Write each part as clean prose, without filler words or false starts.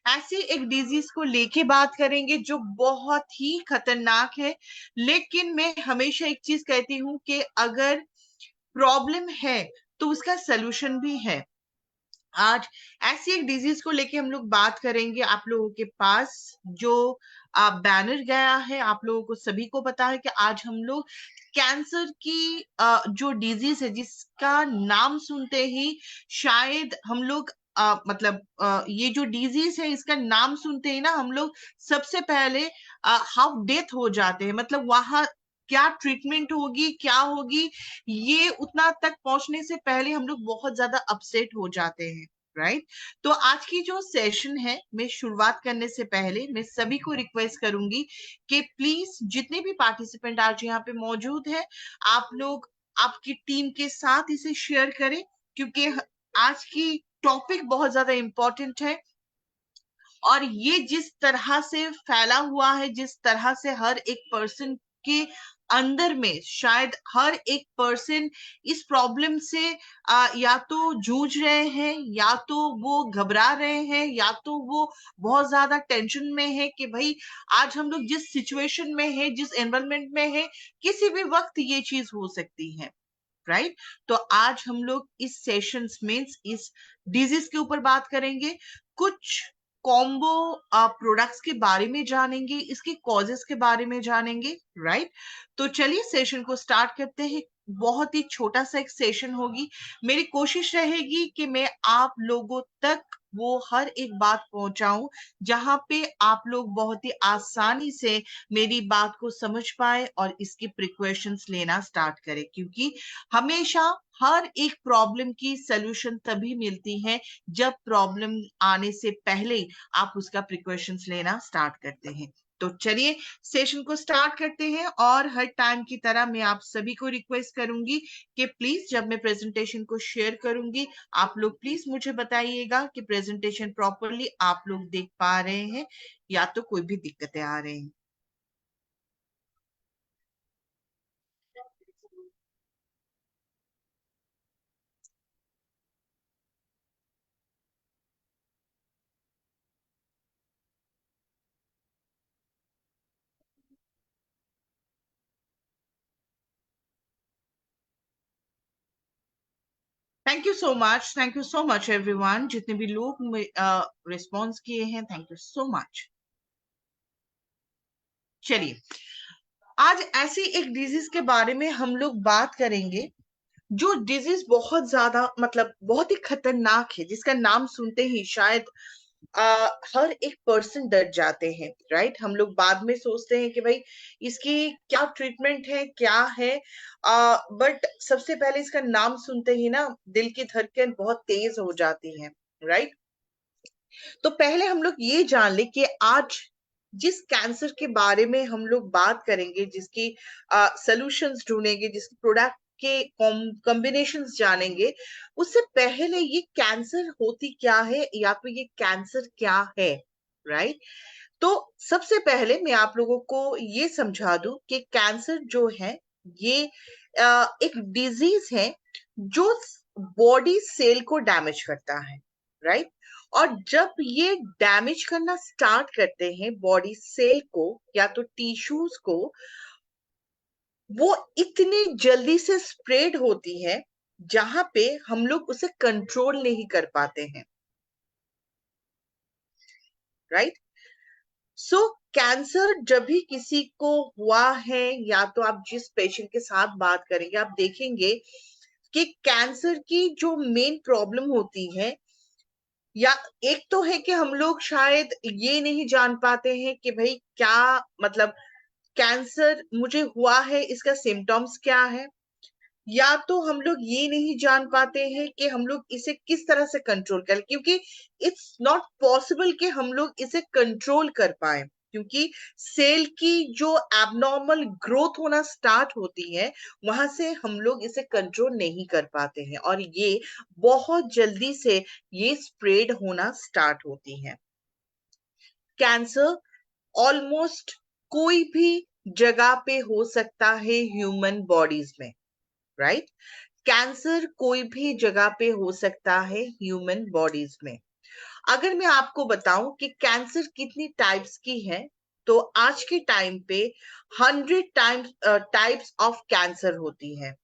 ऐसे एक डिजीज को लेके बात करेंगे जो बहुत ही खतरनाक है। लेकिन मैं हमेशा एक चीज कहती हूँ कि अगर प्रॉब्लम है तो उसका सलूशन भी है। आज ऐसी एक डिजीज को लेके हम लोग बात करेंगे। आप लोगों के पास जो बैनर गया है, आप लोगों को सभी को पता है कि आज हम लोग कैंसर की जो डिजीज है, जिसका नाम सुनते ही शायद हम लोग ये जो डिजीज है इसका नाम सुनते ही ना हम लोग सबसे पहले हाफ डेथ हो जाते हैं। मतलब वहां क्या ट्रीटमेंट होगी, क्या होगी, ये उतना तक पहुंचने से पहले हम लोग बहुत ज्यादा अपसेट हो जाते हैं। राइट। तो आज की जो सेशन है, मैं शुरुआत करने से पहले मैं सभी को रिक्वेस्ट करूंगी कि प्लीज जितने भी पार्टिसिपेंट आज यहाँ पे मौजूद है, आप लोग आपकी टीम के साथ इसे शेयर करें, क्योंकि आज की टॉपिक बहुत ज्यादा इंपॉर्टेंट है। और ये जिस तरह से फैला हुआ है, जिस तरह से हर एक पर्सन के अंदर में शायद हर एक पर्सन इस प्रॉब्लम से या तो जूझ रहे हैं, या तो वो घबरा रहे हैं, या तो वो बहुत ज्यादा टेंशन में है कि भाई आज हम लोग जिस सिचुएशन में है, जिस एनवायरमेंट में है, किसी भी वक्त ये चीज हो सकती है। राइट। तो आज हम लोग इस सेशंस में इस डिजीज के ऊपर बात करेंगे, कुछ कॉम्बो प्रोडक्ट्स के बारे में जानेंगे, इसके कॉजेस के बारे में जानेंगे। राइट। तो चलिए सेशन को स्टार्ट करते हैं। बहुत ही छोटा सा एक सेशन होगी। मेरी कोशिश रहेगी कि मैं आप लोगों तक वो हर एक बात पहुंचाऊं जहां पे आप लोग बहुत ही आसानी से मेरी बात को समझ पाए और इसकी प्रिकॉशंस लेना स्टार्ट करें। क्योंकि हमेशा हर एक प्रॉब्लम की सलूशन तभी मिलती है जब प्रॉब्लम आने से पहले आप उसका प्रिकॉशंस लेना स्टार्ट करते हैं। तो चलिए सेशन को स्टार्ट करते हैं। और हर टाइम की तरह मैं आप सभी को रिक्वेस्ट करूंगी कि प्लीज जब मैं प्रेजेंटेशन को शेयर करूंगी, आप लोग प्लीज मुझे बताइएगा कि प्रेजेंटेशन प्रॉपरली आप लोग देख पा रहे हैं या तो कोई भी दिक्कतें आ रही हैं। Thank you so much everyone, जितने भी लोग रिस्पॉन्स किए हैं, थैंक यू सो मच। चलिए आज ऐसी एक डिजीज के बारे में हम लोग बात करेंगे, जो डिजीज बहुत ज्यादा बहुत ही खतरनाक है, जिसका नाम सुनते ही शायद हर एक पर्सन डर जाते हैं। राइट। हम लोग बाद में सोचते हैं कि भाई इसकी क्या ट्रीटमेंट है, क्या है, बट सबसे पहले इसका नाम सुनते ही ना दिल की धड़कन बहुत तेज हो जाती है। राइट। तो पहले हम लोग ये जान ले कि आज जिस कैंसर के बारे में हम लोग बात करेंगे, जिसकी सॉल्यूशंस ढूंढेंगे, जिसके प्रोडक्ट के कॉम्बिनेशंस जानेंगे, उससे पहले ये कैंसर होती क्या है या तो ये कैंसर क्या है। राइट। तो सबसे पहले मैं आप लोगों को ये समझा दूं कि कैंसर जो है ये एक डिजीज है जो बॉडी सेल को डैमेज करता है। राइट। और जब ये डैमेज करना स्टार्ट करते हैं बॉडी सेल को या तो टिश्यूज को, वो इतनी जल्दी से स्प्रेड होती है जहां पे हम लोग उसे कंट्रोल नहीं कर पाते हैं। राइट। सो कैंसर जब भी किसी को हुआ है, या तो आप जिस पेशेंट के साथ बात करेंगे आप देखेंगे कि कैंसर की जो मेन प्रॉब्लम होती है, या एक तो है कि हम लोग शायद ये नहीं जान पाते हैं कि भाई क्या मतलब कैंसर मुझे हुआ है, इसका सिम्टम्स क्या है, या तो हम लोग ये नहीं जान पाते हैं कि हम लोग इसे किस तरह से कंट्रोल करें, क्योंकि इट्स नॉट पॉसिबल कि हम लोग इसे कंट्रोल कर पाए। क्योंकि सेल की जो एबनॉर्मल ग्रोथ होना स्टार्ट होती है, वहां से हम लोग इसे कंट्रोल नहीं कर पाते हैं और ये बहुत जल्दी से ये स्प्रेड होना स्टार्ट होती है। कैंसर ऑलमोस्ट कोई भी जगह पे हो सकता है ह्यूमन बॉडीज में। राइट। कैंसर कोई भी जगह पे हो सकता है ह्यूमन बॉडीज में। अगर मैं आपको बताऊं कि कैंसर कितनी टाइप्स की है, तो आज के टाइम पे 100 टाइप्स ऑफ कैंसर होती है,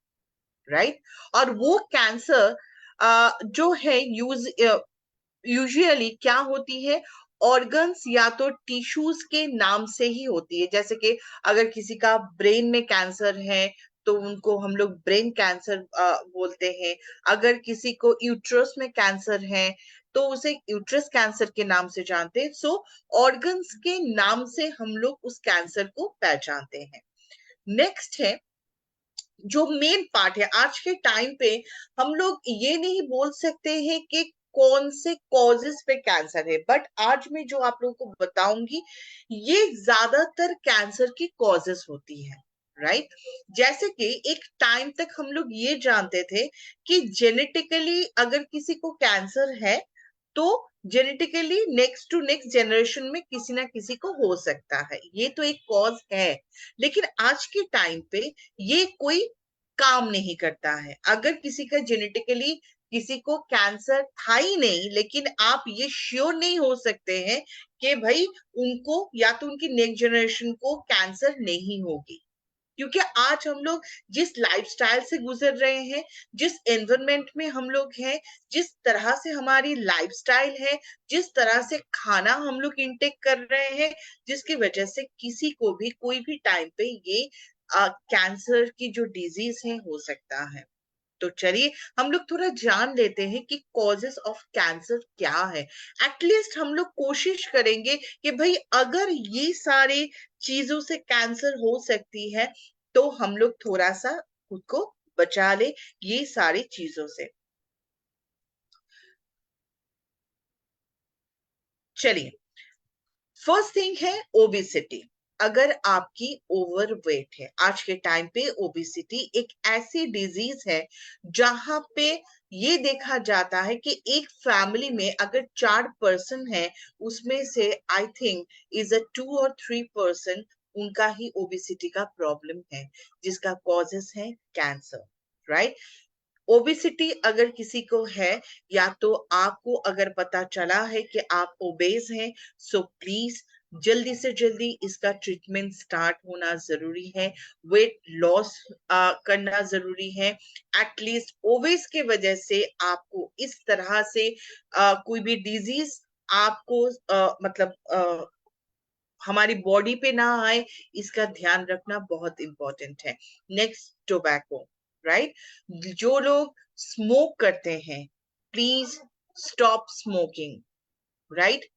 राइट। और वो कैंसर जो है यूजुअली क्या होती है, ऑर्गन्स या तो टिश्यूज के नाम से ही होती है। जैसे कि अगर किसी का ब्रेन में कैंसर है तो उनको हम लोग ब्रेन कैंसर बोलते हैं। अगर किसी को यूट्रस में कैंसर है तो उसे यूट्रस कैंसर के नाम से जानते हैं। सो ऑर्गन्स के नाम से हम लोग उस कैंसर को पहचानते हैं। नेक्स्ट है जो मेन पार्ट है आज के टाइम पे, हम लोग ये नहीं बोल सकते हैं कि कौन से कॉजेस पे कैंसर है, बट आज मैं जो आप लोगों को बताऊंगी ये ज्यादातर कैंसर की कॉजेस होती है, राइट। जैसे कि एक टाइम तक हम लोग ये जानते थे कि जेनेटिकली अगर किसी को कैंसर है तो genetically next to next generation में किसी ना किसी को हो सकता है, ये तो एक कॉज है। लेकिन आज के टाइम पे ये कोई काम नहीं करता है। अगर किसी का जेनेटिकली किसी को कैंसर था ही नहीं, लेकिन आप ये श्योर नहीं हो सकते हैं कि भाई उनको या तो उनकी नेक्स्ट जनरेशन को कैंसर नहीं होगी। क्योंकि आज हम लोग जिस लाइफस्टाइल से गुजर रहे हैं, जिस एनवायरमेंट में हम लोग हैं, जिस तरह से हमारी लाइफस्टाइल है, जिस तरह से खाना हम लोग इंटेक कर रहे हैं, जिसकी वजह से किसी को भी कोई भी टाइम पे ये कैंसर की जो डिजीज है हो सकता है। तो चलिए हम लोग थोड़ा जान लेते हैं कि कॉजेस ऑफ कैंसर क्या है। एटलीस्ट हम लोग कोशिश करेंगे कि भाई अगर ये सारे चीजों से कैंसर हो सकती है तो हम लोग थोड़ा सा खुद को बचा ले ये सारी चीजों से। चलिए, फर्स्ट थिंग है ओबिसिटी। अगर आपकी ओवरवेट है, आज के टाइम पे ओबिसिटी एक ऐसी डिजीज है जहां पे ये देखा जाता है कि एक फैमिली में अगर 4 पर्सन है उसमें से आई थिंक इज अ 2 और 3 पर्सन उनका ही ओबिसिटी का प्रॉब्लम है, जिसका कॉजेस है कैंसर, राइट। ओबेसिटी अगर किसी को है या तो आपको अगर पता चला है कि आप ओबेस हैं, सो प्लीज जल्दी से जल्दी इसका ट्रीटमेंट स्टार्ट होना जरूरी है। वेट लॉस करना जरूरी है। एटलीस्ट ओबेस के वजह से आपको इस तरह से कोई भी डिजीज आपको हमारी बॉडी पे ना आए, इसका ध्यान रखना बहुत इंपॉर्टेंट है। Next, tobacco, right. जो लोग स्मोक करते हैं, प्लीज स्टॉप स्मोकिंग, राइट।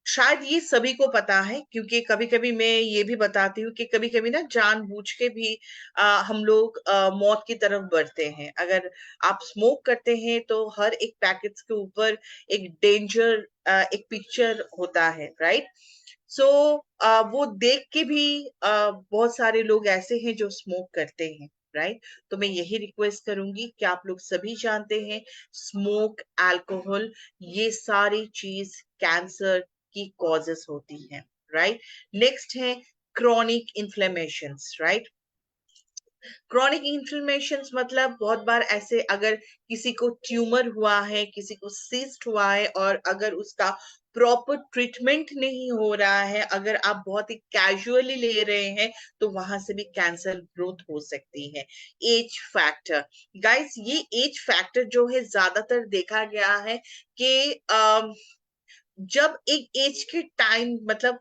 शायद ये सभी को पता है, क्योंकि कभी कभी मैं ये भी बताती हूँ कि कभी कभी ना जानबूझ के भी हम लोग मौत की तरफ बढ़ते हैं। अगर आप स्मोक करते हैं तो हर एक पैकेट्स के ऊपर एक डेंजर एक पिक्चर होता है, राइट। सो वो देख के भी बहुत सारे लोग ऐसे हैं जो स्मोक करते हैं, राइट। तो मैं यही रिक्वेस्ट करूंगी कि आप लोग सभी जानते हैं स्मोक, अल्कोहल, ये सारी चीज कैंसर की कॉजेस होती हैं, राइट। नेक्स्ट है chronic inflammations, right. Chronic inflammation मतलब बहुत बार ऐसे अगर किसी को ट्यूमर हुआ है, किसी को सिस्ट हुआ है, और अगर उसका प्रॉपर ट्रीटमेंट नहीं हो रहा है, अगर आप बहुत ही कैजुअली ले रहे हैं, तो वहां से भी कैंसर ग्रोथ हो सकती है। एज फैक्टर, गाइस ये एज फैक्टर जो है ज्यादातर देखा गया है कि जब एक एज के टाइम मतलब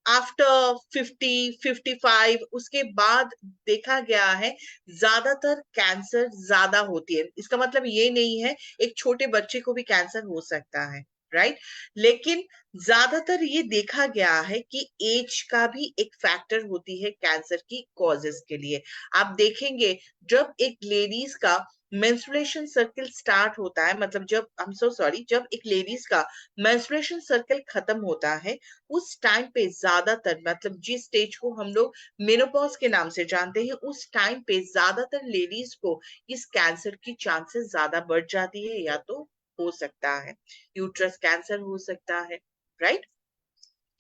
आफ्टर 50 55 उसके बाद देखा गया है ज्यादातर कैंसर ज्यादा होती है। इसका मतलब ये नहीं है, एक छोटे बच्चे को भी कैंसर हो सकता है, राइट। लेकिन ज्यादातर ये देखा गया है कि एज का भी एक फैक्टर होती है कैंसर की कॉजेस के लिए। आप देखेंगे जब एक लेडीज का मेंस्ट्रुएशन सर्कल स्टार्ट होता है, मतलब जब आई एम सो सॉरी, जब एक लेडीज का मेंस्ट्रुएशन सर्कल खत्म होता है, उस टाइम पे ज्यादातर मतलब जिस स्टेज को हम लोग मेनोपॉज के नाम से जानते हैं, उस टाइम पे ज्यादातर लेडीज को इस कैंसर की चांसेस ज्यादा बढ़ जाती है, या तो हो सकता है यूट्रस कैंसर हो सकता है, राइट।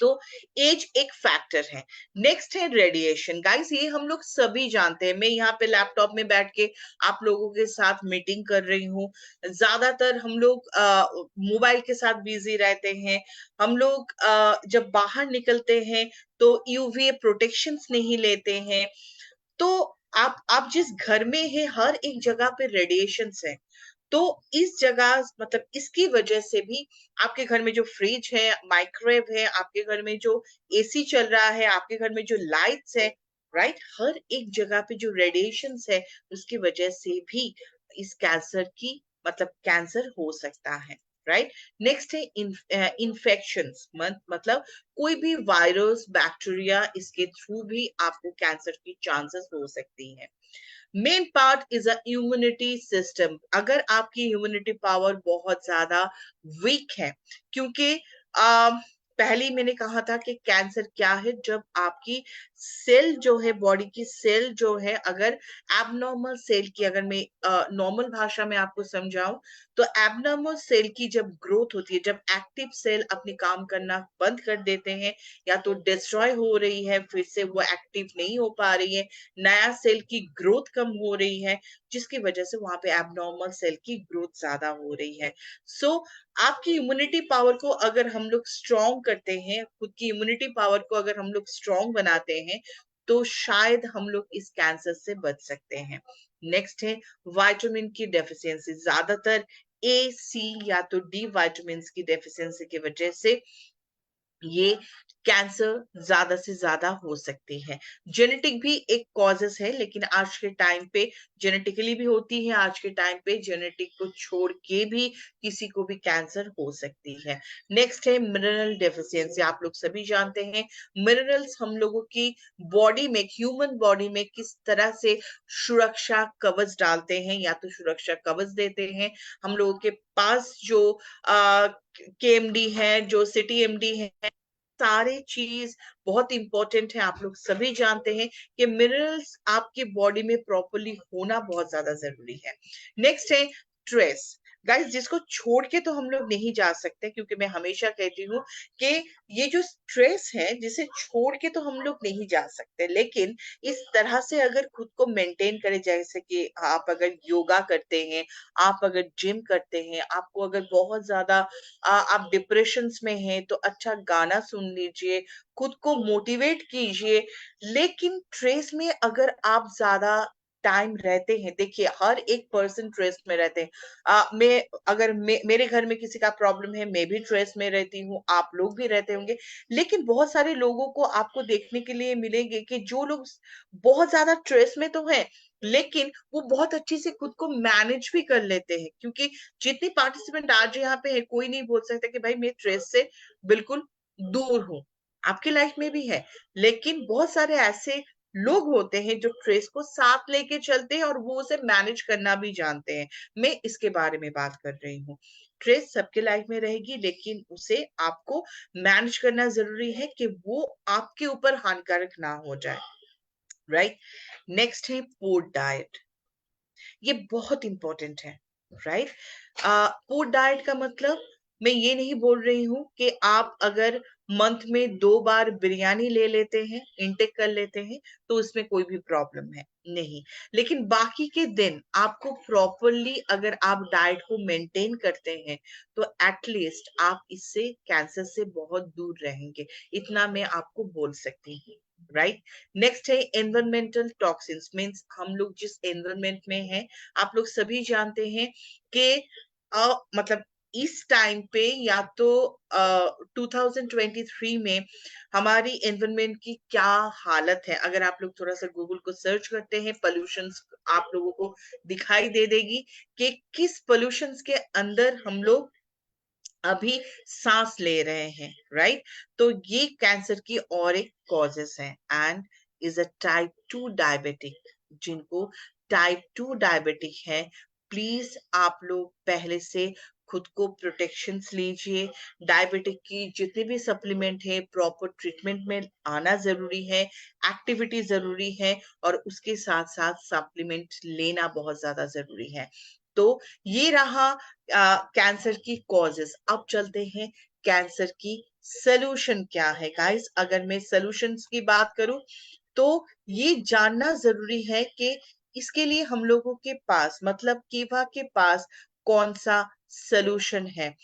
तो एज एक फैक्टर है। नेक्स्ट है रेडिएशन। गाइस ये हम लोग सभी जानते हैं, मैं यहाँ पे लैपटॉप में बैठ के आप लोगों के साथ मीटिंग कर रही हूँ, ज्यादातर हम लोग मोबाइल के साथ बिजी रहते हैं। हम लोग जब बाहर निकलते हैं तो यूवीए प्रोटेक्शंस नहीं लेते हैं। तो आप जिस घर में है हर एक जगह पे रेडिएशंस है। तो इस जगह मतलब इसकी वजह से भी आपके घर में जो फ्रिज है, माइक्रोवेव है, आपके घर में जो एसी चल रहा है, आपके घर में जो लाइट्स है, राइट, हर एक जगह पे जो रेडिएशंस है उसकी वजह से भी इस कैंसर की मतलब कैंसर हो सकता है। राइट। नेक्स्ट है इन्फेक्शंस, मतलब कोई भी वायरस बैक्टीरिया इसके थ्रू भी आपको कैंसर की चांसेस हो सकती है। Main part is a immunity system. अगर आपकी इम्यूनिटी पावर बहुत ज्यादा वीक है, क्योंकि पहले ही मैंने कहा था कि कैंसर क्या है, जब आपकी सेल जो है, बॉडी की सेल जो है, अगर एबनॉर्मल सेल की, अगर मैं नॉर्मल भाषा में आपको समझाऊं, तो एबनॉर्मल सेल की जब ग्रोथ होती है, जब एक्टिव सेल अपनी काम करना बंद कर देते हैं या तो डिस्ट्रॉय हो रही है, फिर से वो एक्टिव नहीं हो पा रही है, नया सेल की ग्रोथ कम हो रही है, जिसकी वजह से वहां पे एबनॉर्मल सेल की ग्रोथ ज्यादा हो रही है। सो आपकी इम्यूनिटी पावर को अगर हम लोग स्ट्रॉन्ग करते हैं, खुद की इम्यूनिटी पावर को अगर हम लोग स्ट्रॉन्ग बनाते हैं, तो शायद हम लोग इस कैंसर से बच सकते हैं। नेक्स्ट है विटामिन की डेफिशिएंसी। ज्यादातर ए, सी या तो डी विटामिन की डेफिशिएंसी की वजह से ये कैंसर ज्यादा से ज्यादा हो सकती है। जेनेटिक भी एक कॉजेस है, लेकिन आज के टाइम पे जेनेटिकली भी होती है, आज के टाइम पे जेनेटिक को छोड़ के भी किसी को भी कैंसर हो सकती है। नेक्स्ट है मिनरल डेफिशिएंसी। आप लोग सभी जानते हैं मिनरल्स हम लोगों की बॉडी में, ह्यूमन बॉडी में किस तरह से सुरक्षा कवच डालते हैं या तो सुरक्षा कवच देते हैं। हम लोगों के पास जो केएमडी है, जो सिटी एमडी है, सारे चीज बहुत इंपॉर्टेंट है। आप लोग सभी जानते हैं कि मिनरल्स आपकी बॉडी में प्रॉपरली होना बहुत ज्यादा जरूरी है। नेक्स्ट है स्ट्रेस। गाइस जिसको छोड़ के तो हम लोग नहीं जा सकते, क्योंकि मैं हमेशा कहती हूँ कि ये जो स्ट्रेस है जिसे छोड़ के तो हम लोग नहीं जा सकते, लेकिन इस तरह से अगर खुद को मेंटेन करें, जैसे कि आप अगर योगा करते हैं, आप अगर जिम करते हैं, आपको अगर बहुत ज्यादा आप डिप्रेशन में हैं तो अच्छा गाना सुन लीजिए, खुद को मोटिवेट कीजिए। लेकिन ट्रेस में अगर आप ज्यादा टाइम रहते हैं, देखिए हर एक पर्सन ट्रेस में रहते हैं। मैं अगर मेरे घर में किसी का प्रॉब्लम है, मैं भी ट्रेस में रहती हूँ, आप लोग भी रहते होंगे। लेकिन बहुत सारे लोगों को आपको देखने के लिए मिलेंगे कि जो लोग बहुत ज्यादा ट्रेस में तो है, लेकिन वो बहुत अच्छे से खुद को मैनेज भी कर लेते हैं। क्योंकि जितनी पार्टिसिपेंट आज यहाँ पे है, कोई नहीं बोल सकता कि भाई मैं स्ट्रेस से बिल्कुल दूर हूँ। आपकी लाइफ में भी है, लेकिन बहुत सारे ऐसे लोग होते हैं जो स्ट्रेस को साथ लेके चलते हैं और वो उसे मैनेज करना भी जानते हैं। मैं इसके बारे में बात कर रही हूँ। स्ट्रेस सबके लाइफ में रहेगी, लेकिन उसे आपको मैनेज करना जरूरी है कि वो आपके ऊपर हानिकारक ना हो जाए। राइट। नेक्स्ट है फूड डाइट। ये बहुत इंपॉर्टेंट है। राइट। फूड डाइट का मतलब मैं ये नहीं बोल रही हूँ कि आप अगर मंथ में 2 बार बिरयानी ले लेते हैं, इंटेक कर लेते हैं, तो उसमें कोई भी प्रॉब्लम है नहीं। लेकिन बाकी के दिन आपको प्रॉपरली अगर आप डाइट को मेंटेन करते हैं, तो एटलीस्ट आप इससे कैंसर से बहुत दूर रहेंगे, इतना मैं आपको बोल सकती हूँ। राइट। नेक्स्ट है एनवायरमेंटल टॉक्सिन्स। मीन्स हम लोग जिस एनवायरमेंट में हैं, आप लोग सभी जानते हैं कि मतलब इस टाइम पे या तो 2023 में हमारी एनवायरमेंट की क्या हालत है। अगर आप लोग थोड़ा सा गूगल को सर्च करते हैं, पोल्यूशन आप लोगों को दिखाई दे देगी कि किस पोल्यूशन के अंदर हम लोग अभी सांस ले रहे हैं। राइट। तो ये कैंसर की और एक कॉजेस है, and is a type 2 diabetic. जिनको टाइप 2 डायबिटिक है, प्लीज आप लोग पहले से खुद को प्रोटेक्शंस लीजिए। डायबिटिक की जितने भी सप्लीमेंट है, प्रॉपर ट्रीटमेंट में आना जरूरी है, एक्टिविटी जरूरी है, और उसके साथ साथ सप्लीमेंट लेना बहुत ज्यादा जरूरी है। तो ये रहा कैंसर की कॉजेस। अब चलते हैं कैंसर की सोल्यूशन क्या है गाइस? अगर मैं सोल्यूशंस की बात करूं तो ये जानना जरूरी है कि इसके लिए हम लोगों के पास मतलब कीवा के पास कौन सा सोल्यूशन है।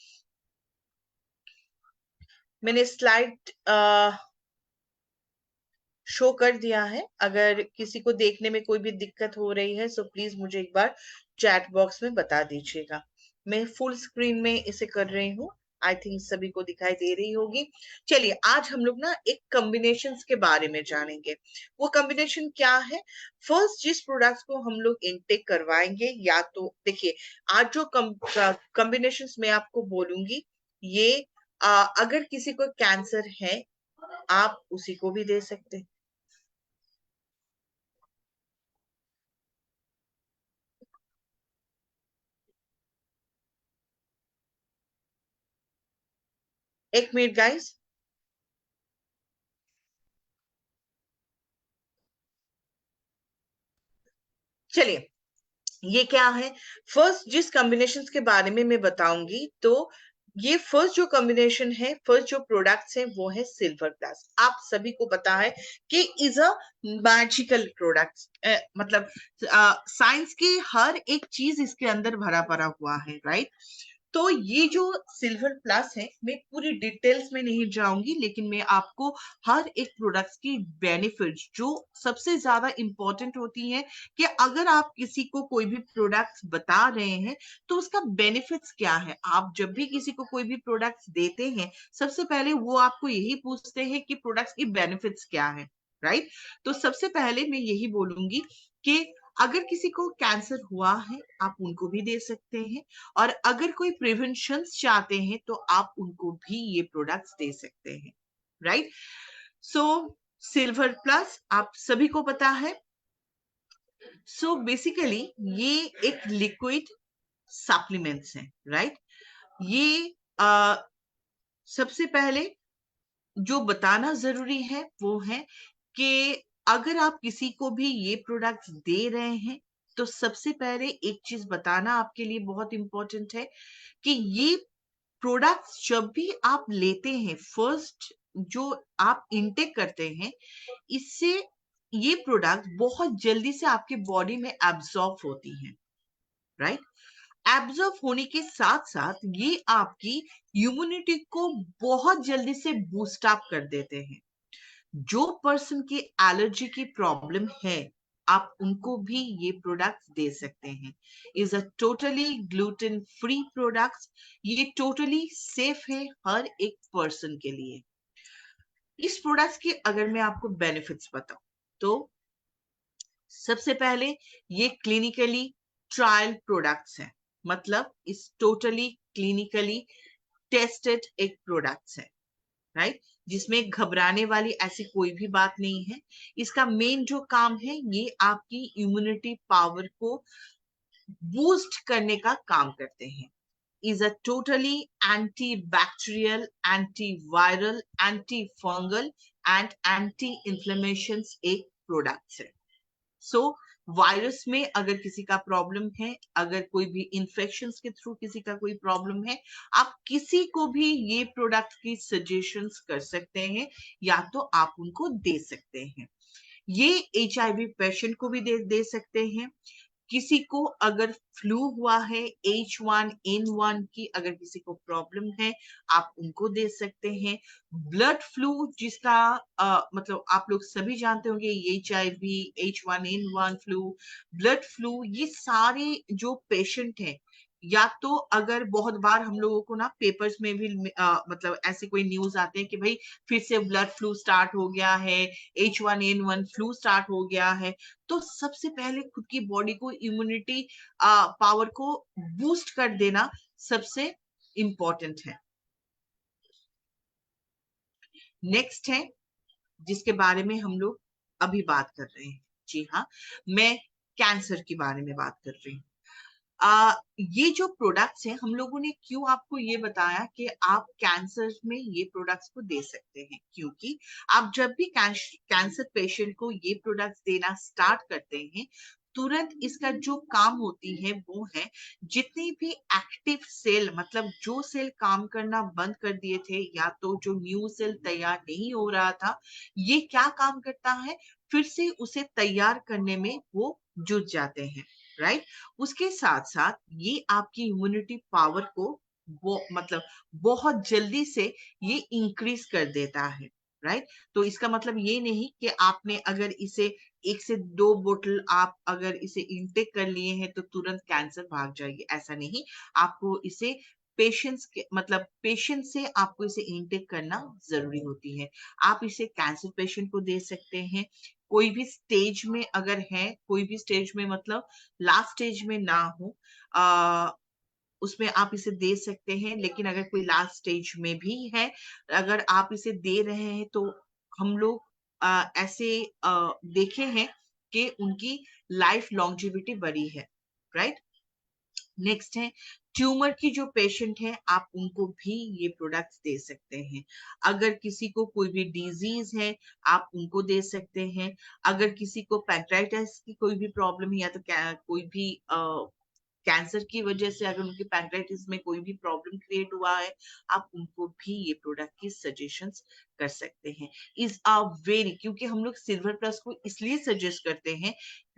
मैंने स्लाइड शो कर दिया है। अगर किसी को देखने में कोई भी दिक्कत हो रही है तो प्लीज मुझे एक बार चैट बॉक्स में बता दीजिएगा। मैं फुल स्क्रीन में इसे कर रही हूँ। आई थिंक सभी को दिखाई दे रही होगी। चलिए आज हम लोग ना एक कॉम्बिनेशंस के बारे में जानेंगे। वो कॉम्बिनेशन क्या है? फर्स्ट जिस प्रोडक्ट्स को हम लोग इनटेक करवाएंगे, या तो देखिए आज जो कॉम्बिनेशंस मैं आपको बोलूंगी ये अगर किसी को कैंसर है आप उसी को भी दे सकते हैं। एक मिनट गाइस। चलिए ये क्या है? फर्स्ट जिस कॉम्बिनेशन के बारे में मैं बताऊंगी तो ये फर्स्ट जो कॉम्बिनेशन है, फर्स्ट जो प्रोडक्ट्स है वो है सिल्वर ग्लास। आप सभी को पता है कि इज अ मैजिकल प्रोडक्ट, मतलब साइंस की हर एक चीज इसके अंदर भरा पड़ा हुआ है, राइट? तो ये जो सिल्वर प्लस है मैं पूरी डिटेल्स में नहीं जाऊंगी, लेकिन मैं आपको हर एक प्रोडक्ट्स की बेनिफिट्स जो सबसे ज्यादा इंपॉर्टेंट होती है कि अगर आप किसी को कोई भी प्रोडक्ट्स बता रहे हैं तो उसका बेनिफिट्स क्या है। आप जब भी किसी को कोई भी प्रोडक्ट्स देते हैं सबसे पहले वो आपको यही पूछते हैं कि प्रोडक्ट्स की बेनिफिट्स क्या है, राइट? तो सबसे पहले मैं यही बोलूंगी कि अगर किसी को कैंसर हुआ है आप उनको भी दे सकते हैं, और अगर कोई प्रिवेंशन चाहते हैं तो आप उनको भी ये प्रोडक्ट्स दे सकते हैं, राइट? सो सिल्वर प्लस आप सभी को पता है। सो बेसिकली ये एक लिक्विड सप्लीमेंट्स है, राइट? ये सबसे पहले जो बताना जरूरी है वो है कि अगर आप किसी को भी ये प्रोडक्ट्स दे रहे हैं तो सबसे पहले एक चीज बताना आपके लिए बहुत इंपॉर्टेंट है कि ये प्रोडक्ट्स जब भी आप लेते हैं, फर्स्ट जो आप इनटेक करते हैं, इससे ये प्रोडक्ट बहुत जल्दी से आपके बॉडी में एब्जॉर्ब होती है, राइट? एब्जॉर्ब होने के साथ साथ ये आपकी इम्यूनिटी को बहुत जल्दी से बूस्ट अप कर देते हैं। जो पर्सन की एलर्जी की प्रॉब्लम है आप उनको भी ये प्रोडक्ट्स दे सकते हैं। Is a totally gluten free products. ये टोटली सेफ है हर एक पर्सन के लिए। इस प्रोडक्ट्स की अगर मैं आपको बेनिफिट्स बताऊं तो सबसे पहले ये क्लिनिकली ट्रायल प्रोडक्ट्स हैं, मतलब इस टोटली क्लिनिकली टेस्टेड एक प्रोडक्ट्स है, राइट? जिसमें घबराने वाली ऐसी कोई भी बात नहीं है। इसका मेन जो काम है ये आपकी इम्यूनिटी पावर को बूस्ट करने का काम करते हैं। Is a totally anti bacterial, anti viral, anti fungal and anti inflammation एक प्रोडक्ट है। सो वायरस में अगर किसी का प्रॉब्लम है, अगर कोई भी इंफेक्शन के थ्रू किसी का कोई प्रॉब्लम है, आप किसी को भी ये प्रोडक्ट की सजेशंस कर सकते हैं या तो आप उनको दे सकते हैं। ये HIV पेशेंट को भी दे सकते हैं। किसी को अगर फ्लू हुआ है, H1N1 की अगर किसी को प्रॉब्लम है आप उनको दे सकते हैं। ब्लड फ्लू जिसका मतलब आप लोग सभी जानते होंगे, HIV, H1N1 flu, blood flu, ये सारे जो पेशेंट हैं, या तो अगर बहुत बार हम लोगों को ना पेपर्स में भी मतलब ऐसे कोई न्यूज आते हैं कि भाई फिर से ब्लड फ्लू स्टार्ट हो गया है, H1N1 फ्लू स्टार्ट हो गया है, तो सबसे पहले खुद की बॉडी को इम्यूनिटी पावर को बूस्ट कर देना सबसे इंपॉर्टेंट है। नेक्स्ट है जिसके बारे में हम लोग अभी बात कर रहे हैं, जी हाँ, मैं कैंसर के बारे में बात कर रही हूँ। ये जो प्रोडक्ट्स हैं हम लोगों ने क्यों आपको ये बताया कि आप कैंसर में ये प्रोडक्ट्स को दे सकते हैं, क्योंकि आप जब भी कैंसर पेशेंट को ये प्रोडक्ट्स देना स्टार्ट करते हैं तुरंत इसका जो काम होती है वो है, जितनी भी एक्टिव सेल, मतलब जो सेल काम करना बंद कर दिए थे या तो जो न्यू सेल तैयार नहीं हो रहा था, ये क्या काम करता है, फिर से उसे तैयार करने में वो जुट जाते हैं, राइट। उसके साथ साथ ये आपकी इम्यूनिटी पावर को वो मतलब बहुत जल्दी से ये इंक्रीज कर देता है, राइट। तो इसका मतलब ये नहीं कि आपने अगर इसे 1 से 2 बोतल आप अगर इसे इनटेक कर लिए हैं तो तुरंत कैंसर भाग जाएगी, ऐसा नहीं। आपको इसे पेशेंस के मतलब पेशेंस से आपको इसे इनटेक करना जरूरी होती है। आप इसे कैंसर पेशेंट को दे सकते हैं, कोई भी स्टेज में अगर है, कोई भी स्टेज में मतलब लास्ट स्टेज में ना हो, उसमें आप इसे दे सकते हैं। लेकिन अगर कोई लास्ट स्टेज में भी है, अगर आप इसे दे रहे हैं तो हम लोग ऐसे देखे हैं कि उनकी लाइफ लॉन्जेविटी बढ़ी है, राइट। नेक्स्ट है ट्यूमर की जो पेशेंट है, आप उनको भी ये प्रोडक्ट्स दे सकते हैं। अगर किसी को कोई भी डिजीज है, आप उनको दे सकते हैं। अगर किसी को पैंक्रेटिस की कोई भी प्रॉब्लम है या तो कोई भी कैंसर की वजह से अगर उनकी पैंक्रेटिस में कोई भी प्रॉब्लम क्रिएट हुआ है, आप उनको भी ये प्रोडक्ट की सजेशंस कर सकते हैं। इज अ वेरी, क्योंकि हम लोग सिल्वर प्लस को इसलिए सजेस्ट करते हैं,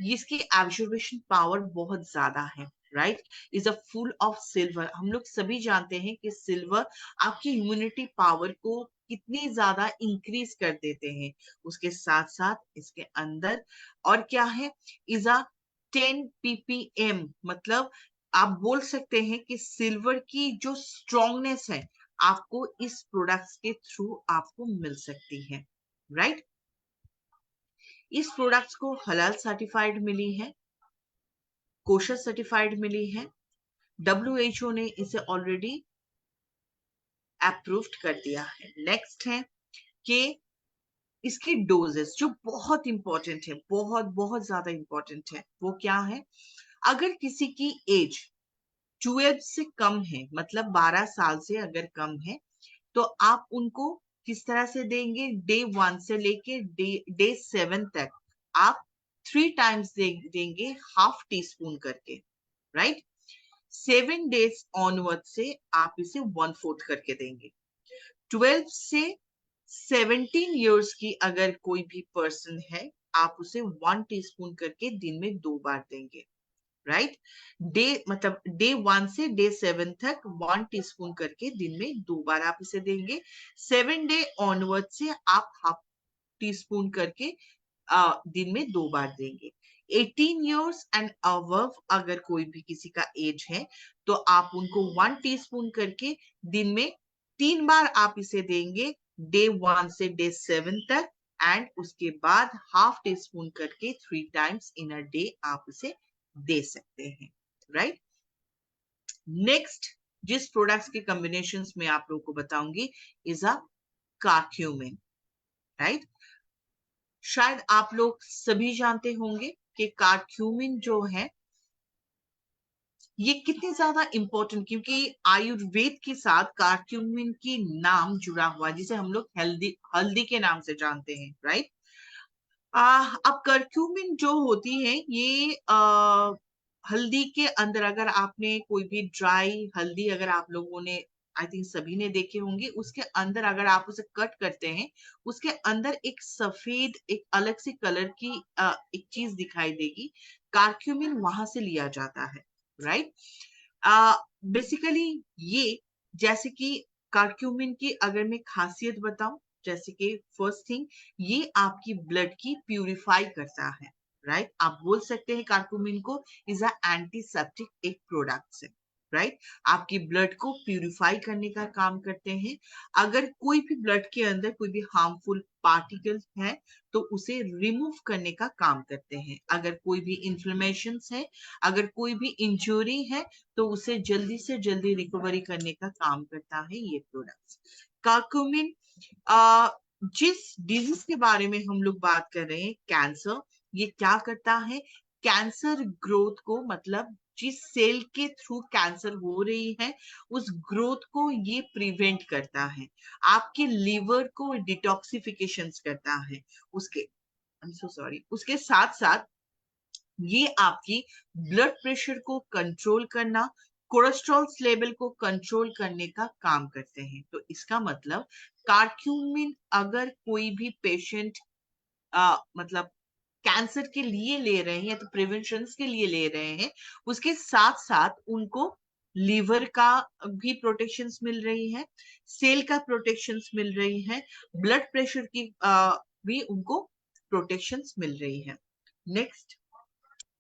इसकी एब्जॉर्प्शन पावर बहुत ज्यादा है, right. Is a full of silver. हम लोग सभी जानते हैं कि सिल्वर आपकी इम्यूनिटी पावर को कितनी ज्यादा इंक्रीज कर देते हैं। उसके साथ साथ इसके अंदर और क्या है, इज अ 10 ppm, मतलब आप बोल सकते हैं कि सिल्वर की जो स्ट्रॉन्गनेस है आपको इस प्रोडक्ट्स के थ्रू आपको मिल सकती है, राइट। इस प्रोडक्ट्स को हलाल सर्टिफाइड मिली है, कोशर सर्टिफाइड मिली है, WHO ने इसे ऑलरेडी अप्रूव्ड कर दिया है। नेक्स्ट है कि इसकी डोजेस जो बहुत इंपॉर्टेंट है, बहुत बहुत ज्यादा इंपॉर्टेंट है, वो क्या है। अगर किसी की एज 12 से कम है, मतलब 12 साल से अगर कम है, तो आप उनको किस तरह से देंगे, डे 1 से लेके डे 7 तक आप 3 टाइम्स देंगे, ½ टीस्पून करके, राइट। 7 डेज ऑनवर्ड से आप इसे 1/4 करके देंगे। 12 से 17 ईयर्स की अगर कोई भी पर्सन है, आप उसे 1 टीस्पून करके दिन में 2 बार देंगे, राइट। डे मतलब डे 1 से डे 7 तक 1 टीस्पून करके दिन में 2 बार आप इसे देंगे। 7 डे ऑनवर्ड से आप ½ टीस्पून करके दिन में 2 बार देंगे। 18 ईयर्स एंड अबव अगर कोई भी किसी का एज है, तो आप उनको 1 टीस्पून करके दिन में 3 बार आप इसे देंगे, डे 1 से डे 7 तक। एंड उसके बाद ½ टीस्पून करके 3 टाइम्स इन अ डे आप इसे दे सकते हैं, राइट। नेक्स्ट जिस प्रोडक्ट्स के कॉम्बिनेशन में आप लोगों को बताऊंगी इज अ कार्क्यूमिन, राइट। शायद आप लोग सभी जानते होंगे कि कार्क्यूमिन जो है ये कितनी ज्यादा इंपॉर्टेंट, क्योंकि आयुर्वेद के साथ कार्क्यूमिन की नाम जुड़ा हुआ है, जिसे हम लोग हल्दी हल्दी के नाम से जानते हैं, राइट। अब करक्यूमिन जो होती है ये हल्दी के अंदर, अगर आपने कोई भी ड्राई हल्दी अगर आप लोगों ने, आई थिंक सभी ने देखे होंगे, उसके अंदर अगर आप उसे कट करते हैं, उसके अंदर एक सफेद एक अलग से कलर की एक चीज दिखाई देगी, कार्क्यूमिन वहां से लिया जाता है, राइट। बेसिकली ये, जैसे कि कार्क्यूमिन की अगर मैं खासियत बताऊं, जैसे कि फर्स्ट थिंग, ये आपकी ब्लड की प्यूरिफाई करता है, राइट। आप बोल सकते हैं कार्क्यूमिन को इज अ एंटीसेप्टिक एक प्रोडक्ट है, राइट। आपकी ब्लड को प्यूरिफाई करने का काम करते हैं। अगर कोई भी ब्लड के अंदर कोई भी हार्मफुल पार्टिकल है तो उसे रिमूव करने का काम करते हैं। अगर कोई भी इंफ्लेमेशन है, अगर कोई भी इंजरी है, तो उसे जल्दी से जल्दी रिकवरी करने का काम करता है ये प्रोडक्ट। कार्क्यूमिन, जिस डिजीज के बारे में हम लोग बात कर रहे हैं, कैंसर, ये क्या करता है, कैंसर ग्रोथ को, मतलब जिस सेल के थ्रू कैंसर हो रही है उस ग्रोथ को ये प्रिवेंट करता है। आपके लिवर को डिटॉक्सिफिकेशन करता है। उसके, आई एम सो सॉरी, उसके साथ साथ ये आपकी ब्लड प्रेशर को कंट्रोल करना, कोलेस्ट्रॉल लेवल को कंट्रोल करने का काम करते हैं। तो इसका मतलब कारक्यूमिन अगर कोई भी पेशेंट मतलब कैंसर के लिए ले रहे हैं या तो प्रिवेंशन के लिए ले रहे हैं, उसके साथ साथ उनको लीवर का भी प्रोटेक्शंस मिल रही है, सेल का प्रोटेक्शंस मिल रही है, ब्लड प्रेशर की भी उनको प्रोटेक्शंस मिल रही है। Next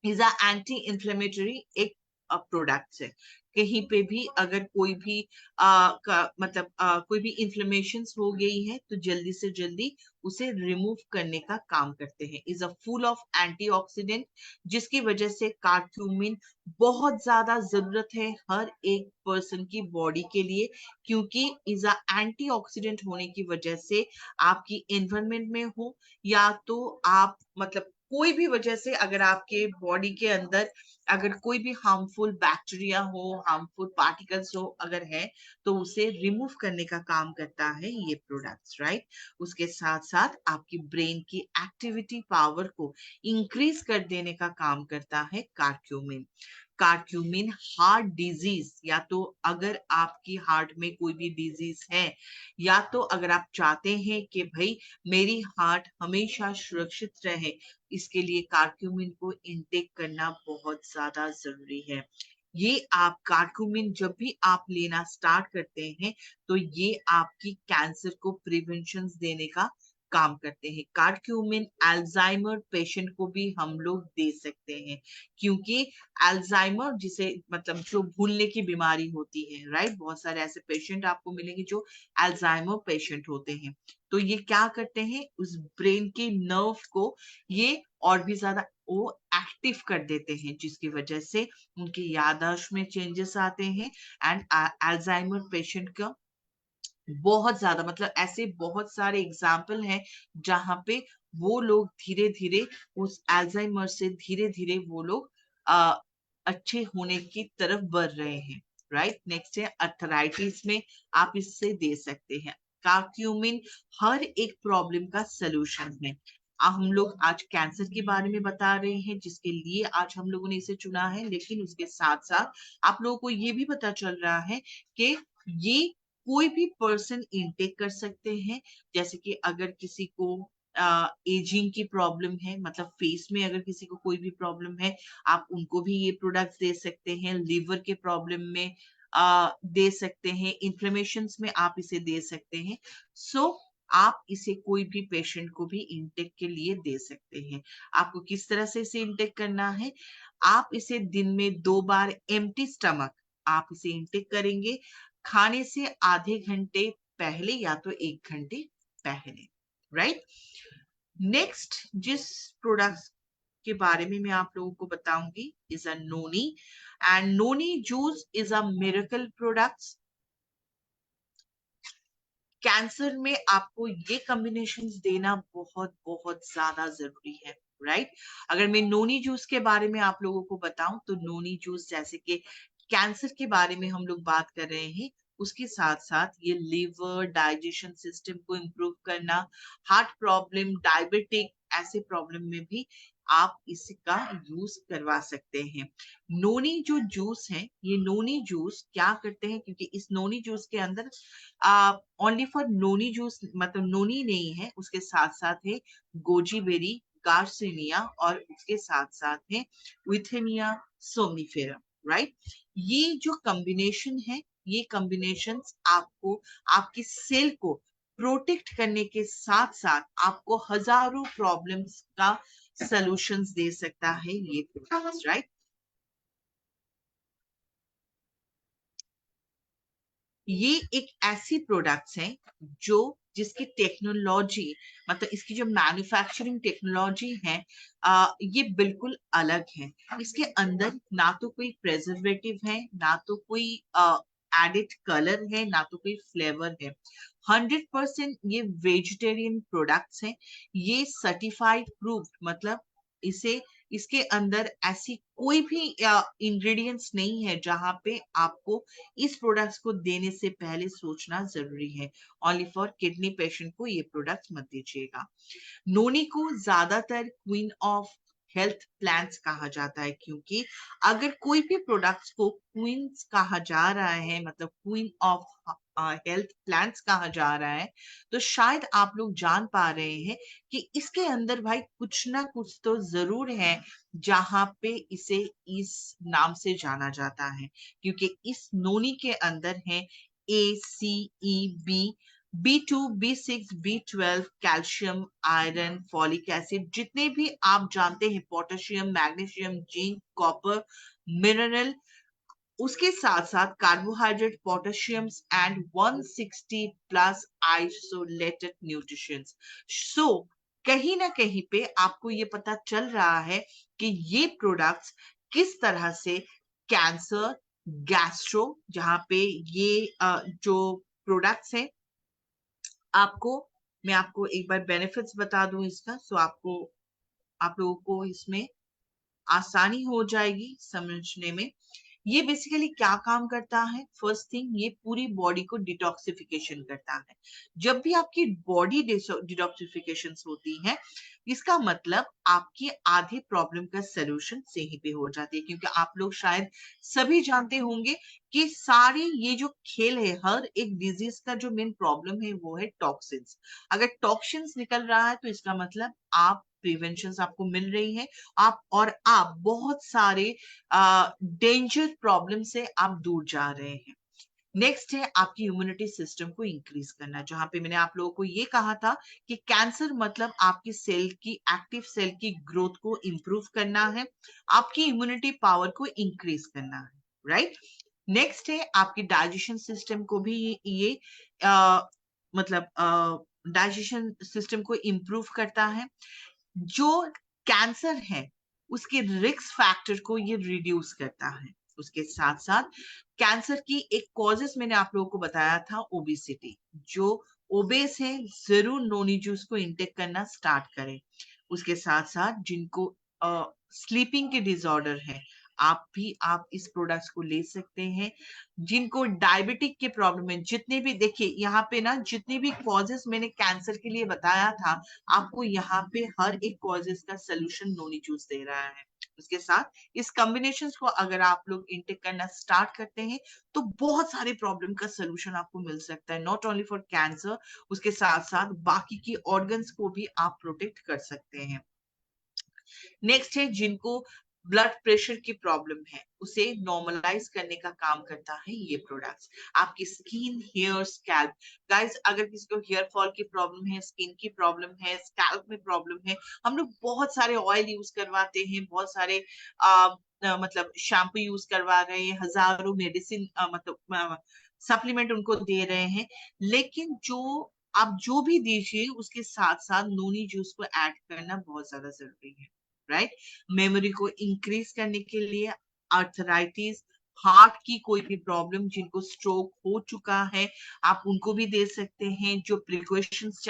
is a anti inflammatory, एक प्रोडक्ट है। कहीं पे भी अगर कोई भी मतलब कोई भी इन्फ्लेमेशन हो गई है तो जल्दी से जल्दी उसे रिमूव करने का काम करते हैं। Is a full of antioxidant, जिसकी वजह से कारक्यूमिन बहुत ज्यादा जरूरत है हर एक पर्सन की बॉडी के लिए, क्योंकि इज अ एंटीऑक्सीडेंट होने की वजह से आपकी एनवायरमेंट में हो या तो आप मतलब कोई भी वजह से अगर आपके बॉडी के अंदर अगर कोई भी हार्मफुल बैक्टीरिया हो, हार्मफुल पार्टिकल्स हो अगर है, तो उसे रिमूव करने का काम करता है ये प्रोडक्ट्स, राइट। उसके साथ साथ आपकी ब्रेन की एक्टिविटी पावर को इंक्रीज कर देने का काम करता है कारक्यूमिन। कारक्यूमिन हार्ट डिजीज, या तो अगर आपकी हार्ट में कोई भी डिजीज है, या तो अगर आप चाहते हैं कि भाई मेरी हार्ट हमेशा सुरक्षित रहे, इसके लिए कारक्यूमिन को इनटेक करना बहुत ज्यादा जरूरी है। ये आप कारक्यूमिन जब भी आप लेना स्टार्ट करते हैं तो ये आपकी कैंसर को प्रिवेंशन देने का काम करते हैं। कारक्यूमिन अल्जाइमर पेशेंट को भी हम लोग दे सकते हैं, क्योंकि अल्जाइमर जिसे मतलब जो भूलने की बीमारी होती है, राइट, बहुत सारे ऐसे पेशेंट आपको मिलेंगे जो अल्जाइमर पेशेंट होते हैं। तो ये क्या करते हैं, उस ब्रेन के नर्व को ये और भी ज्यादा वो एक्टिव कर देते हैं, जिसकी वजह से उनकी याददाश्त में चेंजेस आते हैं। एंड अल्जाइमर पेशेंट का बहुत ज्यादा मतलब ऐसे बहुत सारे एग्जाम्पल हैं जहां पे वो लोग धीरे धीरे उस अल्जाइमर से धीरे धीरे वो लोग आ, अच्छे होने की तरफ बढ़ रहे हैं, राइट। नेक्स्ट है अर्थराइटिस में आप इससे दे सकते हैं। कारक्यूमिन हर एक प्रॉब्लम का सलूशन है। हम लोग आज कैंसर के बारे में बता रहे हैं जिसके लिए आज हम लोगों ने इसे चुना है, लेकिन उसके साथ साथ आप लोगों को ये भी पता चल रहा है कि ये कोई भी पर्सन इनटेक कर सकते हैं। जैसे कि अगर किसी को एजिंग की प्रॉब्लम है, मतलब फेस में अगर किसी को कोई भी प्रॉब्लम है, आप उनको भी ये प्रोडक्ट्स दे सकते हैं। लिवर के प्रॉब्लम में दे सकते हैं, इन्फ्लेमेशन में आप इसे दे सकते हैं। सो आप इसे कोई भी पेशेंट को भी इनटेक के लिए दे सकते हैं। आपको किस तरह से इसे इनटेक करना है, आप इसे दिन में 2 बार एम्प्टी स्टमक आप इसे इनटेक करेंगे, खाने से आधे घंटे पहले या तो 1 घंटे पहले, राइट। नेक्स्ट जिस प्रोडक्ट के बारे में मैं आप लोगों को बताऊंगी is a noni, and noni juice is a miracle product. Cancer में आपको ये कॉम्बिनेशन देना बहुत बहुत ज्यादा जरूरी है, राइट। अगर मैं नोनी जूस के बारे में आप लोगों को बताऊं तो नोनी जूस जैसे कि कैंसर के बारे में हम लोग बात कर रहे हैं, उसके साथ साथ ये लिवर डाइजेशन सिस्टम को इम्प्रूव करना, हार्ट प्रॉब्लम, डायबिटिक ऐसे प्रॉब्लम में भी आप इसका यूज करवा सकते हैं। नोनी जो जूस है, ये नोनी जूस क्या करते हैं, क्योंकि इस नोनी जूस के अंदर ओनली फॉर नोनी जूस मतलब नोनी नहीं है, उसके साथ साथ है गोजी बेरी, गार्सिनिया और उसके साथ साथ है विथेनिया सोमनिफेरम, राइट। ये जो कॉम्बिनेशन है, ये कॉम्बिनेशन आपको आपकी सेल को प्रोटेक्ट करने के साथ साथ आपको हजारों प्रॉब्लम्स का सॉल्यूशंस दे सकता है ये प्रोडक्ट्स, राइट। ये एक ऐसी प्रोडक्ट्स हैं जो जिसकी टेक्नोलॉजी मतलब इसकी जो मैन्युफैक्चरिंग टेक्नोलॉजी है ये बिल्कुल अलग है। इसके अंदर ना तो कोई प्रेजर्वेटिव है, ना तो कोई एडिड कलर है, ना तो कोई फ्लेवर है। 100% ये वेजिटेरियन प्रोडक्ट्स हैं। ये सर्टिफाइड प्रूव्ड मतलब इसे इसके अंदर ऐसी कोई भी इंग्रेडिएंट्स नहीं है जहां पे आपको इस प्रोडक्ट्स को देने से पहले सोचना जरूरी है। ओनली फॉर किडनी पेशेंट को ये प्रोडक्ट मत दीजिएगा। नोनी को ज्यादातर क्वीन ऑफ हेल्थ प्लान्स कहा जाता है, क्योंकि अगर कोई भी प्रोडक्ट्स को क्वींस कहा जा रहा है, मतलब क्वीन ऑफ हेल्थ प्लान्स कहा जा रहा है, तो शायद आप लोग जान पा रहे हैं कि इसके अंदर भाई कुछ ना कुछ तो जरूर है जहां पे इसे इस नाम से जाना जाता है, क्योंकि इस नोनी के अंदर है ACEB, B2, B6, B12, calcium, iron, folic acid, जितने भी आप जानते हैं, potassium, magnesium, zinc, copper, mineral, उसके साथ साथ carbohydrate, potassiums and 160 plus isolated nutritions. So कहीं ना कहीं पे आपको ये पता चल रहा है कि ये प्रोडक्ट्स किस तरह से कैंसर, गैस्ट्रो, जहां पे ये जो प्रोडक्ट्स हैं, आपको मैं आपको एक बार बेनिफिट्स बता दूं इसका, सो आपको आप लोगों को इसमें आसानी हो जाएगी समझने में। ये बेसिकली क्या काम करता है? फर्स्ट थिंग, ये पूरी बॉडी को डिटॉक्सिफिकेशन करता है। जब भी आपकी बॉडी डिटॉक्सिफिकेशन होती है, इसका मतलब आपकी आधी प्रॉब्लम का सोल्यूशन सही पे हो जाती है, क्योंकि आप लोग शायद सभी जानते होंगे कि सारे ये जो खेल है, हर एक डिजीज का जो मेन प्रॉब्लम है वो है टॉक्सिन्स। अगर टॉक्सिन्स निकल रहा है तो इसका मतलब आप प्रिवेंशन आपको मिल रही है, आप बहुत सारे डेंजर प्रॉब्लम से आप दूर जा रहे हैं। नेक्स्ट है आपकी इम्यूनिटी सिस्टम को इंक्रीज करना, जहां पे मैंने आप लोगों को ये कहा था कि कैंसर मतलब आपकी सेल की, एक्टिव सेल की ग्रोथ को इंप्रूव करना है, आपकी इम्यूनिटी पावर को इंक्रीज करना है, राइट। नेक्स्ट है आपकी डाइजेशन सिस्टम को भी ये मतलब डाइजेशन सिस्टम को इंप्रूव करता है। जो कैंसर है उसके रिस्क फैक्टर को ये रिड्यूस करता है। उसके साथ साथ कैंसर की एक कॉजेस मैंने आप लोगों को बताया था, ओबेसिटी। जो ओबेस है जरूर नोनी जूस को इंटेक करना स्टार्ट करें। उसके साथ साथ जिनको स्लीपिंग के डिसऑर्डर है, आप इस प्रोडक्ट्स को ले सकते हैं। जिनको डायबिटिक के प्रॉब्लम है, जितने भी देखिए यहाँ पे ना, जितने भी कॉजेस मैंने कैंसर के लिए बताया था, आपको यहाँ पे हर एक कॉजेस का सोल्यूशन नोनी जूस दे रहा है। उसके साथ इस कॉम्बिनेशन को अगर आप लोग इंटेक करना स्टार्ट करते हैं तो बहुत सारे प्रॉब्लम का सोल्यूशन आपको मिल सकता है, नॉट ओनली फॉर कैंसर, उसके साथ साथ बाकी की ऑर्गन्स को भी आप प्रोटेक्ट कर सकते हैं। नेक्स्ट है जिनको ब्लड प्रेशर की प्रॉब्लम है, उसे नॉर्मलाइज करने का काम करता है ये प्रोडक्ट्स। आपकी स्किन, हेयर, स्कैल्प, गाइस अगर किसी को हेयर फॉल की प्रॉब्लम है, स्किन की प्रॉब्लम है, स्कैल्प में प्रॉब्लम है, हम लोग बहुत सारे ऑयल यूज करवाते हैं, बहुत सारे मतलब शैम्पू यूज करवा रहे हैं, हजारों मेडिसिन मतलब सप्लीमेंट उनको दे रहे हैं, लेकिन जो आप जो भी दीजिए उसके साथ साथ नोनी जूस को ऐड करना बहुत ज्यादा जरूरी है, राइट। मेमोरी को इंक्रीज करने के लिए, आर्थराइटिस, हार्ट की कोई भी प्रॉब्लम, जिनको स्ट्रोक हो चुका है, आप उनको भी दे सकते हैं। जो प्रिकॉशंस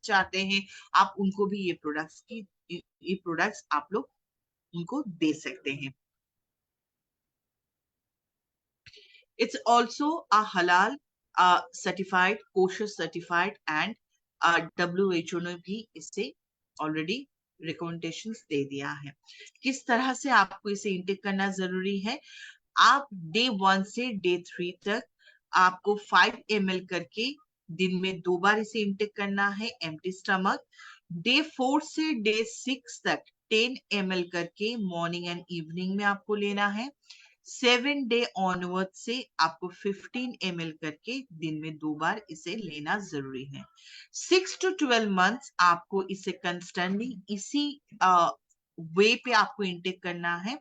चाहते हैं आप उनको भी ये प्रोडक्ट्स आप लोग उनको दे सकते हैं। It's also a halal certified, kosher certified, and WHO ने भी इसे ऑलरेडी रिकमेंडेशंस दे दिया है। किस तरह से आपको इसे इंटेक करना जरूरी है? आप डे 1 से डे 3 तक आपको 5 ml करके दिन में 2 बार इसे इंटेक करना है, एम्प्टी स्टमक। डे 4 से डे 6 तक 10 ml करके मॉर्निंग एंड इवनिंग में आपको लेना है। 7 डे ऑनवर्ड से आपको 15 ml करके दिन में 2 बार इसे लेना जरूरी है। 6 to 12 months आपको इसे कंस्टेंटली इसी वे पे आपको इंटेक करना है,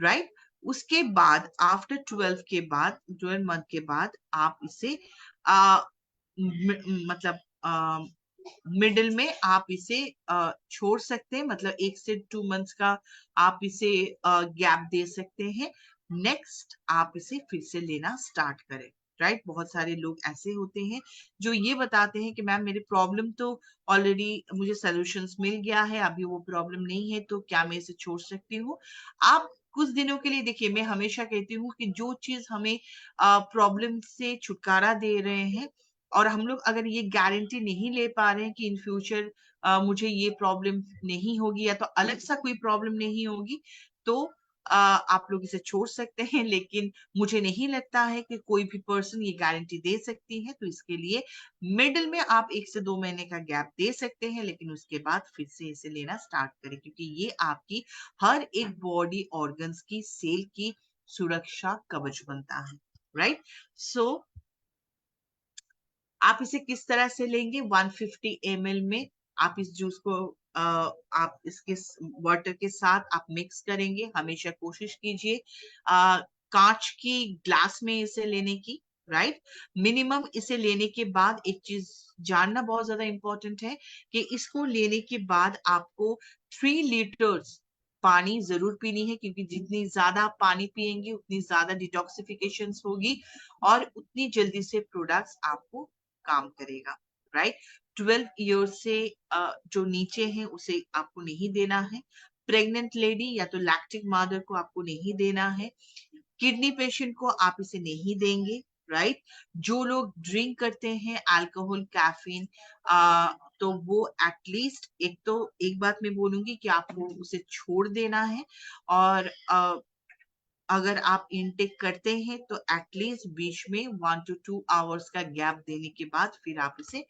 राइट। उसके बाद आफ्टर 12 मंथ के बाद आप इसे आ, मतलब मिडिल में आप इसे छोड़ सकते हैं, मतलब 1 से 2 मंथ्स का आप इसे गैप दे सकते हैं। नेक्स्ट आप इसे फिर से लेना स्टार्ट करें, राइट। बहुत सारे लोग ऐसे होते हैं जो ये बताते हैं कि मैम मेरी प्रॉब्लम तो ऑलरेडी मुझे सॉल्यूशंस मिल गया है, अभी वो प्रॉब्लम नहीं है, तो क्या मैं इसे छोड़ सकती हूँ? आप कुछ दिनों के लिए देखिए, मैं हमेशा कहती हूँ कि जो चीज हमें प्रॉब्लम से छुटकारा दे रहे हैं, और हम लोग अगर ये गारंटी नहीं ले पा रहे हैं कि इन फ्यूचर मुझे ये प्रॉब्लम नहीं होगी या तो अलग सा कोई प्रॉब्लम नहीं होगी, तो आप लोग इसे छोड़ सकते हैं। लेकिन मुझे नहीं लगता है कि कोई भी पर्सन ये गारंटी दे सकती है, तो इसके लिए मिडिल में आप 1 से 2 महीने का गैप दे सकते हैं, लेकिन उसके बाद फिर से इसे लेना स्टार्ट करें, क्योंकि ये आपकी हर एक बॉडी ऑर्गन्स की सेल की सुरक्षा कवच बनता है, राइट। सो आप इसे किस तरह से लेंगे? 150 ml में आप इस जूस को आप इसके वाटर के साथ आप मिक्स करेंगे। हमेशा कोशिश कीजिए कांच की ग्लास में इसे लेने की, राइट। मिनिमम इसे लेने के बाद एक चीज जानना बहुत ज्यादा इंपॉर्टेंट है कि इसको लेने के बाद आपको 3 लीटर्स पानी जरूर पीनी है, क्योंकि जितनी ज्यादा आप पानी पिएंगे उतनी ज्यादा डिटॉक्सिफिकेशन होगी और उतनी जल्दी से प्रोडक्ट्स आपको काम करेगा, राइट। 12 ईयर से जो नीचे हैं उसे आपको नहीं देना है। प्रेग्नेंट लेडी या तो लैक्टिक मदर को आपको नहीं देना है। किडनी पेशेंट को आप इसे नहीं देंगे, राइट। जो लोग ड्रिंक करते हैं अल्कोहल, कैफीन, तो वो एटलीस्ट एक बात मैं बोलूंगी कि आपको उसे छोड़ देना है। और अगर आप इनटेक करते हैं तो एटलीस्ट बीच में 1 to 2 आवर्स का गैप देने के बाद फिर आप इसे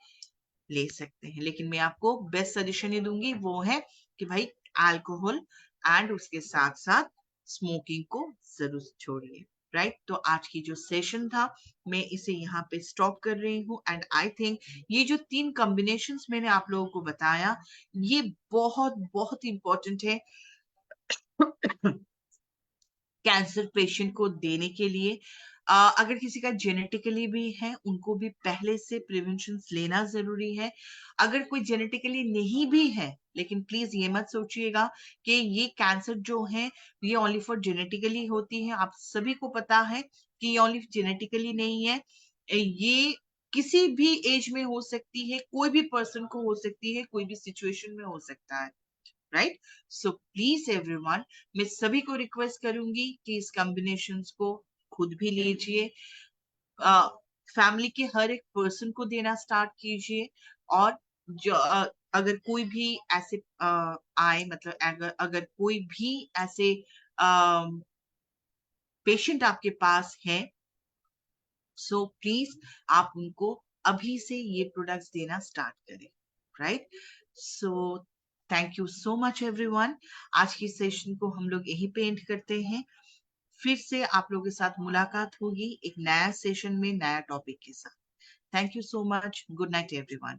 ले सकते हैं। लेकिन मैं आपको बेस्ट सजेशन ये दूंगी वो है कि भाई अल्कोहल एंड उसके साथ साथ स्मोकिंग को जरूर छोड़िए, राइट। तो आज की जो सेशन था मैं इसे यहाँ पे स्टॉप कर रही हूँ। एंड आई थिंक ये जो 3 कॉम्बिनेशंस मैंने आप लोगों को बताया ये बहुत बहुत इंपॉर्टेंट है कैंसर पेशेंट को देने के लिए। अगर किसी का जेनेटिकली भी है उनको भी पहले से प्रिवेंशन लेना जरूरी है। अगर कोई जेनेटिकली नहीं भी है, लेकिन प्लीज ये मत सोचिएगा कि ये कैंसर जो है ये ओनली फॉर जेनेटिकली होती है। आप सभी को पता है कि ये ओनली जेनेटिकली नहीं है, ये किसी भी एज में हो सकती है, कोई भी पर्सन को हो सकती है, कोई भी सिचुएशन में हो सकता है, राइट। सो प्लीज एवरीवन, मैं सभी को रिक्वेस्ट करूंगी कि इस कॉम्बिनेशंस को खुद भी लीजिए, फैमिली के हर एक पर्सन को देना स्टार्ट कीजिए। और जो अगर कोई भी ऐसे आए, मतलब अगर कोई भी ऐसे पेशेंट आपके पास है, सो प्लीज आप उनको अभी से ये प्रोडक्ट्स देना स्टार्ट करें, right. So thank you so much everyone. आज की सेशन को हम लोग यही पे एंड करते हैं। फिर से आप लोगों के साथ मुलाकात होगी एक नया सेशन में नया टॉपिक के साथ। Thank you so much. Good night everyone.